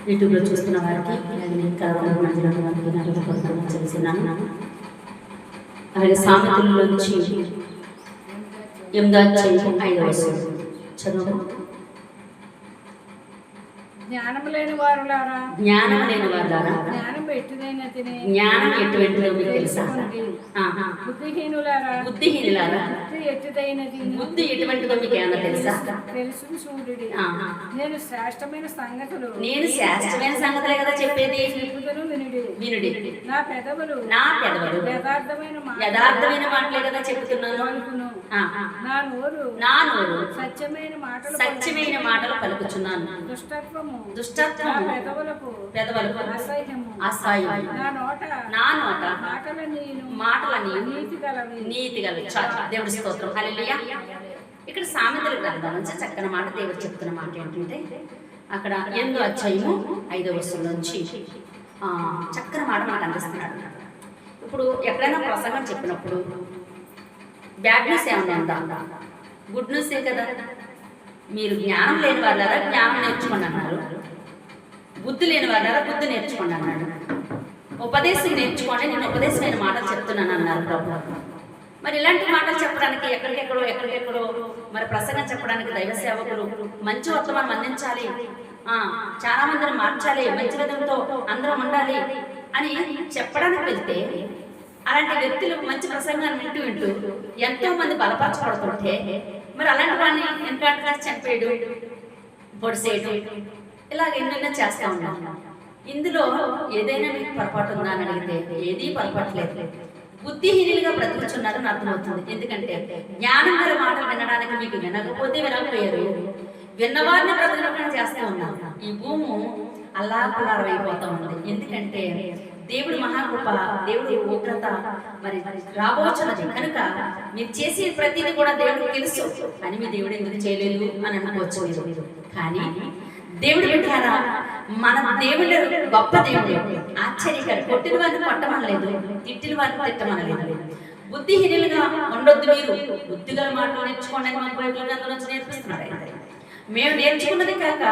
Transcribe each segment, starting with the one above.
యూట్యూబ్లో చూస్తున్న వారికి చేస్తున్నాను. అలాగే సామెతల నుంచి 8వ వచనం చదువు. జ్ఞానం లేని వారులారా జ్ఞానం ఎటువంటిదో మీకు తెలుసా? బుద్ధిహీనులారా బుద్ధి ఎటువంటిదో మీకు ఏమన్నా తెలుసా? తెలుసు చూడుడి. నేను శ్రేష్టమైన సంగతులే కదా చెప్పేది. వినుడి. నా పెదవులు యథార్థమైన మాటలే కదా చెప్తున్నాను. నా నోరు సత్యమైన మాటలు పలుకుచున్నాను. దుష్టత్వము పెదవులకు అసహ్యము. నా నోట మాటలని నీతి గలవి. దేవుడి స్తోత్రం. హల్లెలూయా. ఇక్కడ సామెతల గ్రంథం నుంచి చక్కని మాట దేవుడు చెప్తున్న మాట ఏంటంటే, అక్కడ 8వ అధ్యాయము 5వ వచనం నుంచి చక్కని మాట మనకు అందిస్తున్నాడు. ఇప్పుడు ఎక్కడైనా ప్రసంగం చెప్పినప్పుడు బ్యాడ్ న్యూస్ ఏమన్నా ఉందా? గుడ్ న్యూసే కదా. మీరు జ్ఞానం లేని వాళ్ళారా జ్ఞానం నేర్చుకోండి అన్నారు. బుద్ధి లేని వాళ్ళారా బుద్ధి నేర్చుకోండి అన్నాడు. ఉపదేశం నేర్చుకోండి, నేను ఉపదేశమైన మాటలు చెప్తున్నాను అన్నారు ప్రభు. మరి ఇలాంటి మాటలు చెప్పడానికి ఎక్కడికెక్కడో మరి ప్రసంగం చెప్పడానికి దైవ సేవకులు మంచి వర్తమానం అందించాలి, చాలా మందిని మార్చాలి, మంచి విధంతో అందరం ఉండాలి అని చెప్పడానికి వెళ్తే అలాంటి వ్యక్తులు మంచి ప్రసంగాన్ని వింటూ ఎంతో మంది బలపరచబడుతుంటే మరి అలాంటి వాడిని ఎంతగా చంపేయడు, పొడిసేయడం, ఇలాగ ఎన్నెన్నో చేస్తూ ఉన్నాం. ఇందులో ఏదైనా మీకు పొరపాటు ఉందా అని అడిగితే ఏదీ పొరపాట్లేదు. బుద్ధిహీనులుగా బ్రతుకుతున్నారని అర్థమవుతుంది. ఎందుకంటే జ్ఞానం గల మాటలు వినడానికి మీకు వినకపోతే వినకపోయారు, విన్నవారిని బ్రతకడం చేస్తూ ఉన్నారు. ఈ భూమి అల్లాకులారమైపోతూ ఉంది. ఎందుకంటే దేవుడి మహాకృప, దేవుడి ఉగ్రత మరి రాబోతున్నది కనుక మీరు చేసే ప్రతిదీ కూడా దేవుడికి తెలుసు. అని మీ దేవుడు ఎందుకు చేయలేదు అని అనుకోవచ్చు. కానీ దేవుడు పెట్టారా, మన దేవుడు గొప్ప దేవుడు, ఆశ్చర్యకరం. కొట్టిన వారిని కొట్టమనలేదు, తిట్టిన వారిని తిట్టమనలేదు. బుద్ధిహీనులుగా ఉండొద్దు, మీరు బుద్ధిగల మాటలు నేర్చుకోండి అని మన బైబిల్ గ్రంథం నుంచి నేర్పిస్తున్నాడు. మేము నేర్చుకున్నది కాక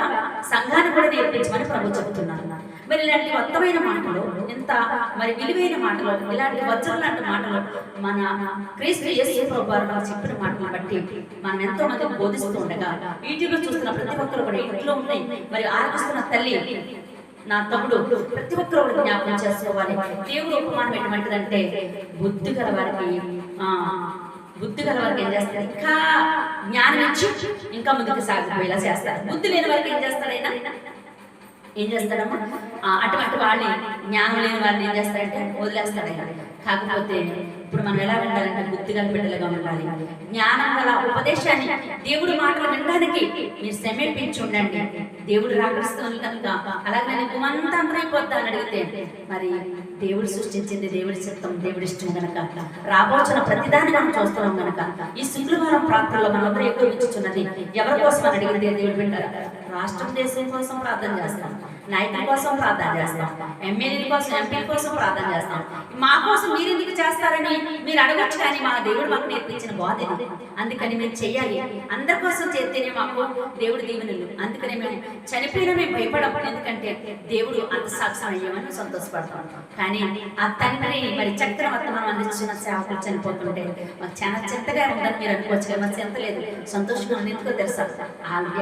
సంఘాన్ని కూడా నేర్పించమని ప్రభు చెబుతున్నారు. మరి ఇలాంటి మొత్తమైన మాటలు, ఎంత మరి విలువైన మాటలు, ఇలాంటి వజ్రం లాంటి మాటలు మన క్రీస్తు యేసు ప్రభు వారు చెప్పిన మాటలను బట్టి మనం ఎంతో మంది బోధిస్తూ ఉండగా యూట్యూబ్లో చూస్తున్న ప్రతి ఒక్కరు కూడా ఇంట్లో ఉన్నాయి. మరి ఆలోచిస్తున్న తల్లి, నా తమ్ముడు, ప్రతి ఒక్కరు జ్ఞాపకం చేసుకోవాలి. దేవుడు ఉపమానం ఎటువంటిదంటే బుద్ధి గల వారికి ఏం చేస్తారు, ఇంకా జ్ఞానం ఇచ్చి ఇంకా ముందుకు సాగిపోయేలా చేస్తారు. బుద్ధి లేని వారికి ఏం చేస్తాడమ్మా, అటువంటి వాళ్ళని, జ్ఞానం లేని వారిని ఏం చేస్తాడంటే వదిలేస్తాడు. కాకపోతే ఇప్పుడు మనం ఎలా ఉండాలంటే బుద్ధిగల బిడ్డలుగా ఉండాలి. జ్ఞానం గల ఉపదేశాన్ని, దేవుడి మాటలు వినడానికి మీరు సమర్పించి ఉండండి. దేవుడు రాకరిస్తుంది కనుక అలాగే నేను గుమంతా అంతరైపోద్దా అని అడిగితే మరి దేవుడు సృష్టించింది దేవుడి చిత్తం, దేవుడి ఇష్టం కనుక రాబోతున్న ప్రతిదాన్ని మనం చూస్తున్నాం కనుక ఈ శుక్రవారం ప్రార్థనలో మనందరూ ఎక్కువ ఇచ్చుచున్నది ఎవరి కోసం అని అడిగితే దేవుడు వింటారు. రాష్ట్రం దేశం కోసం ప్రార్థన చేస్తాం, నాయకుల కోసం ప్రార్థన చేస్తాం, ఎమ్మెల్యేల కోసం, ఎంపీల కోసం ప్రార్థన చేస్తాం. మా కోసం మీరు ఎందుకు చేస్తారని మీరు అడగచ్చు, కానీ మా దేవుడు మాకు నేర్పించిన బోధ ఇది. అందుకని మేము చెయ్యాలి. అందరి కోసం చేస్తేనే మాకు దేవుడు దీవెనలు. అందుకని మేము చనిపోయినా మేము భయపడం. ఎందుకంటే దేవుడు అంత సాక్ష్యం అయ్యామని సంతోషపడతాం. కానీ ఆ తండ్రి మరి చక్రవర్తి మనం అందించిన సేవకులు చనిపోతుంటే మాకు చాలా చింతగా ఉందని మీరు అనుకోవచ్చు. మాకు చింత లేదు, సంతోషంగా ఉంది. ఎందుకో తెలుసా,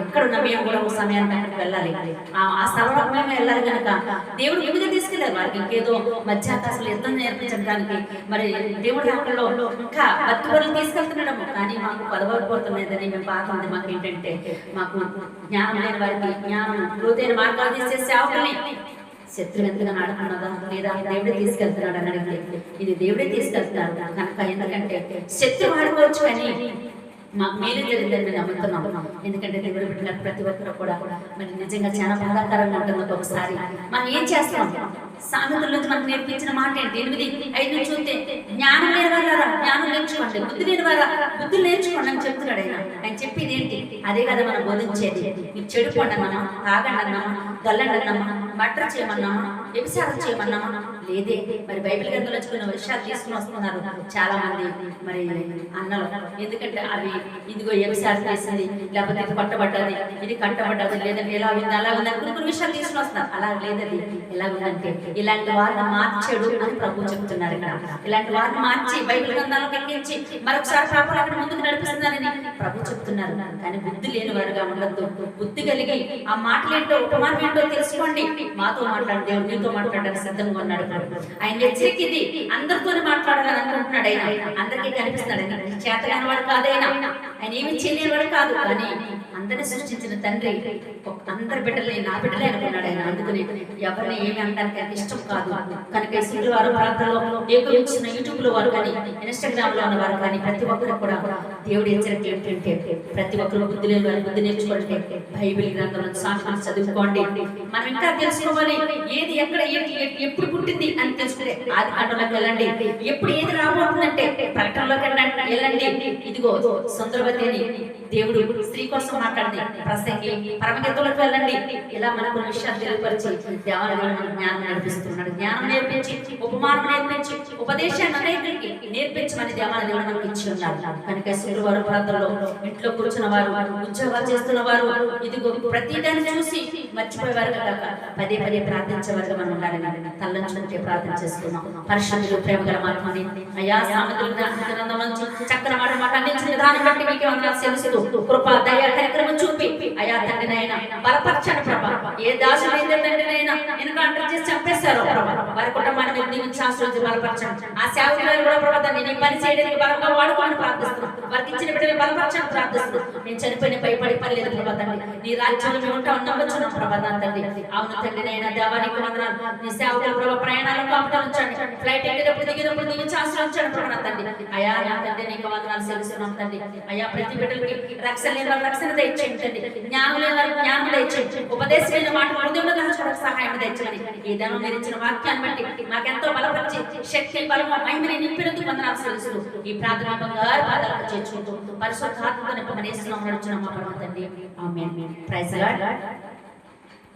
ఎక్కడున్నా మేము కూడా ఒక సమయానికి అక్కడికి వెళ్ళాలి. ఆ స్థలంలో మేము వెళ్ళాలి కనుక దేవుడు ముందుగా తీసుకెళ్ళారు. వారికి ఇంకేదో మధ్యాకాశంలో యుద్ధం నేర్పించడానికి మరి దేవుడి ఆటల్లో ఇంకా బతుకులు తీసుకెళ్తున్నాము. కానీ మాకు పదవకపోతున్నదని మేము బాధ ఉంది. మాకు ఏంటంటే మాకు జ్ఞానం లేని వారికి జ్ఞానం, లోతైన మార్గాలు తీసే సేవకుల్ని శత్రువు ఎంతగా ఆడుతున్నదా లేదా దేవుడే తీసుకెళ్తున్నాడు అని అడిగితే ఇది దేవుడే తీసుకెళ్తున్నాడు కనుక. ఎందుకంటే శత్రువు ఆడుకోవచ్చు కానీ మాకు మేలు జరిగిందని మేము నమ్ముతున్నాం. ఎందుకంటే దేవుడు బిడ్డలకు ప్రతి ఒక్కరు కూడా మరి నిజంగా చాలా బాధాకరంగా ఉంటుంది. ఒకసారి మనం ఏం చేస్తాం, సామెతల నుంచి మనకు నేర్పించిన మాట ఏంటి? 8:5 నుంచి చూస్తే జ్ఞానం లేని వారా జ్ఞానం నేర్చుకోండి, బుద్ధి లేని వారా బుద్ధులు నేర్చుకోండి అని చెప్తున్నాడు ఆయన చెప్పేది ఏంటి? అదే కదా మనం బోధించేది. మీరు చెడుకోండి అన్నామా, తాగండి అన్నామా, దొల్లండి అన్నామా, మర్డర్ చేయమన్నామా, వ్యభిచారం చేయమన్నామా? లేదే. మరి బైబిల్ గ్రంథంలో కొన్ని విషయాలు తీసుకుని వస్తున్నారు చాలా మంది మరి అన్నలు. ఎందుకంటే అవి ఇదిగో వ్యభిచారం చేసింది, లేకపోతే ఇది కొట్టబడ్డది, ఇది కట్టబడ్డది, లేదంటే ఎలా ఉంది అలా ఉంది అని కొన్ని విషయాలు తీసుకుని వస్తున్నారు. అలా లేదది. ఎలా ఉందంటే ఇలాంటి వారిని మార్చాడు అని ప్రభు చెప్తున్నారు ఇక్కడ. ఇలాంటి వారిని మార్చి బైబిల్ గ్రంథాలకు ఎక్కించి మరొకసారి పాపలు అక్కడ ముందుకు నడిపిస్తున్నారని ప్రభు చెప్తున్నారు. కానీ బుద్ధి లేని వారుగా ఉండద్దు. బుద్ధి కలిగి ఆ మాటలేంటో ఉపమానం ఏంటో తెలుసుకోండి. మాతో మాట్లాడు, దేవుడు మీతో మాట్లాడడానికి సిద్ధంగా ఉన్నాడు. ఆయన హెచ్చరిక ఇది. అందరితోనే మాట్లాడాలని అనుకుంటున్నాడు ఆయన. అందరికీ కనిపిస్తున్నాడు. చేతగాని వాడు కాదైనా, ఆయన ఏమి చేయలేని వాడు కాదు. కానీ అందరిని సృష్టించిన తండ్రి అందరి బిడ్డల్ని నా బిడ్డలే అనుకున్నాడు ఆయన. అందుకని ఎవరిని ఏమి అనడానికి ఆయనకి ఇష్టం కాదు. కనుక ఈ శుక్రవారం ప్రాంతంలో ఏకీకరించిన యూట్యూబ్ లో వారు కానీ, ఇన్స్టాగ్రామ్ లో ఉన్న వారు కానీ ప్రతి ఒక్కరు కూడా దేవుడి హెచ్చరిక ఏంటంటే ప్రతి ఒక్కరు బుద్ధి లేని వారు బుద్ధి నేర్చుకుంటే బైబిల్ గ్రంథం సాక్షాలు చదువుకోండి. మనం ఇంకా తెలుసుకోవాలి. ఏది ఎక్కడ ఎప్పుడు పుట్టింది అని తెలుసుకుంటే ఆది కాండంలోకి వెళ్ళండి. ఎప్పుడు ఏది రాబోతుందంటే ప్రకటనలోకి వెళ్ళండి. ఇదిగో సుందరవతి అని దేవుడు స్త్రీ కోసం మాట్లాడింది. ప్రసంగి పరమగీతంలోకి వెళ్ళండి. ఇలా మనకు విషయాలు తెలియపరిచి దేవాలయంలో జ్ఞానం నేర్పిస్తున్నాడు. జ్ఞానం నేర్పించి, ఉపమానం నేర్పించి, ఉపదేశాన్ని అనేకులకి నేర్పించమని దేవాలయం మనకి ఇచ్చి ఉన్నారు. కనుక శుక్రవారం ప్రాంతంలో ఇంట్లో కూర్చున్న వారు, ఉద్యోగాలు చేస్తున్న వారు ఇదిగో ప్రతి దాన్ని చూసి మర్చిపోయేవారు కాక పదే పదే ప్రార్థించేవారుగా మనం ఉండాలని తల్లంచుకుంటే ప్రార్థన చేసుకున్నాం. పరిశుద్ధులు ప్రేమ గల మాత్రమే అయా సామెతల గ్రంథం నుంచి చక్కని మాట అందించిన విధానం బట్టి మీకు వందనాలు చెల్లిస్తూ కృప దయ కార్యక్రమం చూపి అయా తండ్రినైనా బలపరచండి ప్రభా. ఏ దాసులు అయితే తండ్రినైనా ఎన్కౌంటర్ చేసి చంపేశారో ప్రభా, వారి కుటుంబాన్ని మీరు దీవించి ఆశీర్వదించి బలపరచండి. ఆ సేవకులను కూడా ప్రభా తండ్రి నీ పని చేయడానికి బలంగా వాడుకోవాలని ప్రార్థిస్తున్నాం. వారికి ఇచ్చిన బిడ్డలు బలపరచని ప్రార్థిస్తున్నాం. నేను చనిపోయిన భయపడి పని లేదు ప్రభా తండ్రి. నీ రాజ్యంలో మేము ఉంటాం నమ్మచ్చున్నాం ప్రభా తండ్రి. అవును తండ్రినైనా దేవానికి వందనాలు. నీ సేవకులు ప్రభా ప్రయాణాలను కాపుతా ఉంచండి. ఫ్లైట్ ఎక్కేటప్పుడు దిగేటప్పుడు దీవించి ఆశీర్వదించండి ప్రభా తండ్రి. అయా నా తండ్రి నీకు వందనాలు చెల్లిస్తున్నాం తండ్రి. అయా ప్రతి బిడ్డలకి రక్షణ లేని వారు రక్షణ దయచేయండి. జ్ఞానం లేని వారికి జ్ఞానం దయచేయండి. ఉపదేశమైన మాట హృదయంలో దాచుకోవడానికి సహాయం దయచేయండి. ఈ ధనం మీరు ఇచ్చిన వాక్యాన్ని బట్టి మాకెంతో బలపరిచి శక్తి బలము మహిమని నింపినందుకు వందనాలు చెల్లిస్తూ ఈ ప్రార్థన బంగారు పాదాలకు చేర్చుకుంటూ పరిశుద్ధాత్మతో నింపమని యేసు నామములో నడుచున్నాము పరమ తండ్రి. ఆమేన్. Praise the lord.